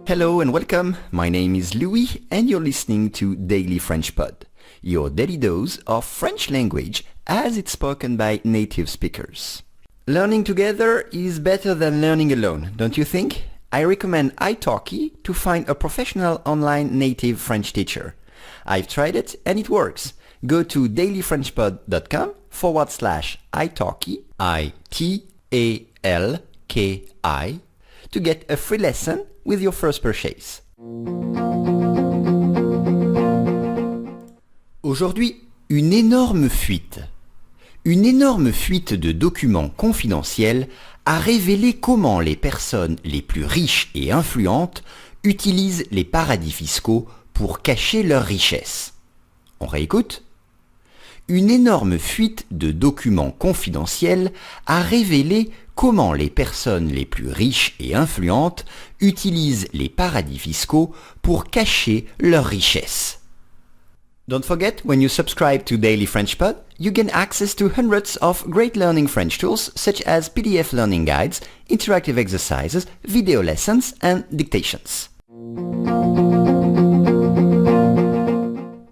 Hello and welcome. My name is Louis and you're listening to Daily French Pod, your daily dose of French language as it's spoken by native speakers. Learning together is better than learning alone, don't you think? I recommend italki to find a professional online native French teacher. I've tried it and it works. Go to dailyfrenchpod.com/italki, I-T-A-L-K-I, to get a free lesson with your first purchase. Aujourd'hui, une énorme fuite. Une énorme fuite de documents confidentiels a révélé comment les personnes les plus riches et influentes utilisent les paradis fiscaux pour cacher leurs richesses. On réécoute ? Une énorme fuite de documents confidentiels a révélé comment les personnes les plus riches et influentes utilisent les paradis fiscaux pour cacher leurs richesses. Don't forget, when you subscribe to Daily French Pod, you gain access to hundreds of great learning French tools such as PDF learning guides, interactive exercises, video lessons and dictations.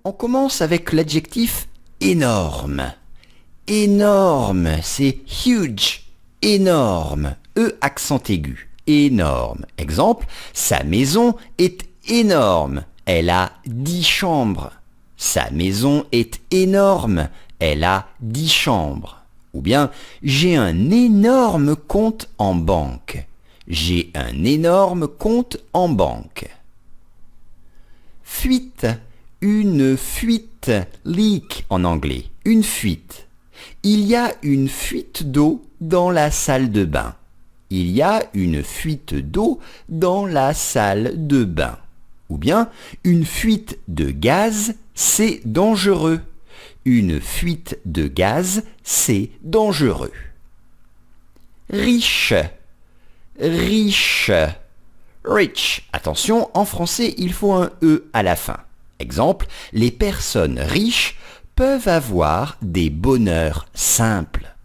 On commence avec l'adjectif énorme. Énorme, c'est huge. Énorme, E accent aigu, énorme. Exemple, sa maison est énorme, elle a 10 chambres. Sa maison est énorme, elle a 10 chambres. Ou bien, j'ai un énorme compte en banque. J'ai un énorme compte en banque. Fuite, une fuite, leak en anglais, une fuite. Il y a une fuite d'eau dans la salle de bain. Il y a une fuite d'eau dans la salle de bain. Ou bien, une fuite de gaz, c'est dangereux. Une fuite de gaz, c'est dangereux. Riche, riche, rich. Attention, en français, il faut un E à la fin. Exemple, les personnes riches peuvent avoir des bonheurs simples.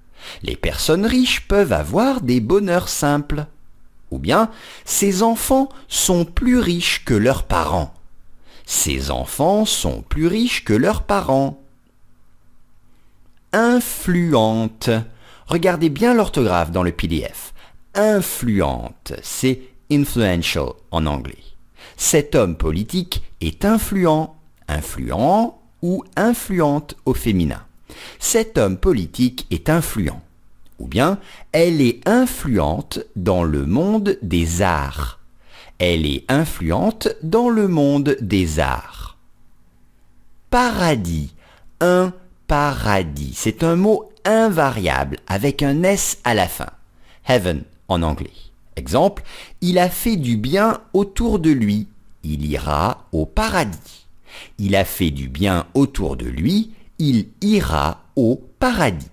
Les personnes riches peuvent avoir des bonheurs simples. Ou bien, ces enfants sont plus riches que leurs parents. Ces enfants sont plus riches que leurs parents. Influente. Regardez bien l'orthographe dans le PDF. Influente, c'est influential en anglais. Cet homme politique est influent, influent ou influente au féminin. Cet homme politique est influent. Ou bien, elle est influente dans le monde des arts. Elle est influente dans le monde des arts. Paradis. Un paradis. C'est un mot invariable avec un S à la fin. Heaven en anglais. Exemple, il a fait du bien autour de lui. Il ira au paradis. Il a fait du bien autour de lui. Il ira au paradis.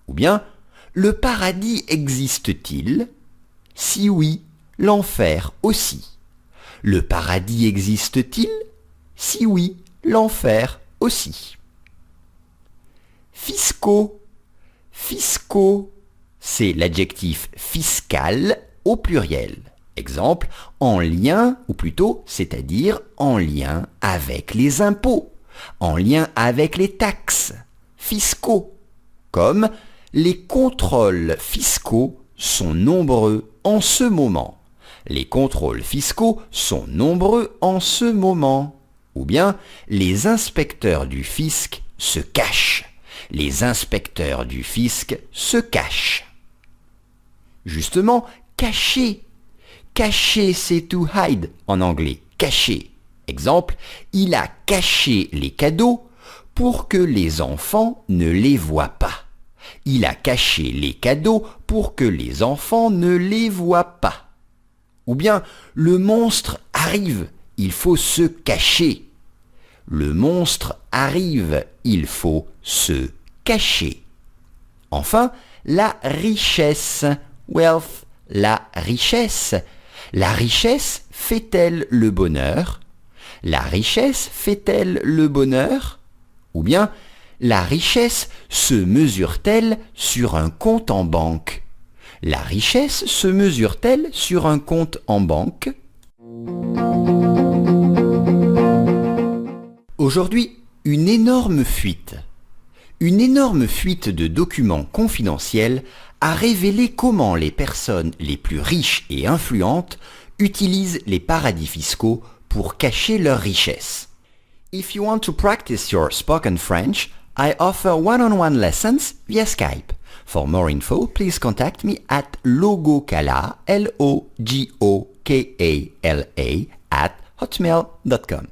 Ou bien, le paradis existe-t-il? Si oui, l'enfer aussi. Le paradis existe-t-il? Si oui, l'enfer aussi. Fiscaux. Fiscaux, c'est l'adjectif fiscal au pluriel. Exemple, en lien, ou plutôt, c'est-à-dire en lien avec les impôts, en lien avec les taxes, fiscaux, comme les contrôles fiscaux sont nombreux en ce moment. Les contrôles fiscaux sont nombreux en ce moment. Ou bien, les inspecteurs du fisc se cachent. Les inspecteurs du fisc se cachent. Justement, cacher. Cacher, c'est to hide en anglais. Cacher. Exemple, il a caché les cadeaux pour que les enfants ne les voient pas. Il a caché les cadeaux pour que les enfants ne les voient pas. Ou bien, le monstre arrive, il faut se cacher. Le monstre arrive, il faut se cacher. Enfin, la richesse, wealth, la richesse. La richesse fait-elle le bonheur? La richesse fait-elle le bonheur? Ou bien, La richesse se mesure-t-elle sur un compte en banque? La richesse se mesure-t-elle sur un compte en banque? Aujourd'hui, une énorme fuite. Une énorme fuite de documents confidentiels a révélé comment les personnes les plus riches et influentes utilisent les paradis fiscaux pour cacher leurs richesses. If you want to practice your spoken French, I offer one-on-one lessons via Skype. For more info, please contact me at logokala, Logokala, @hotmail.com.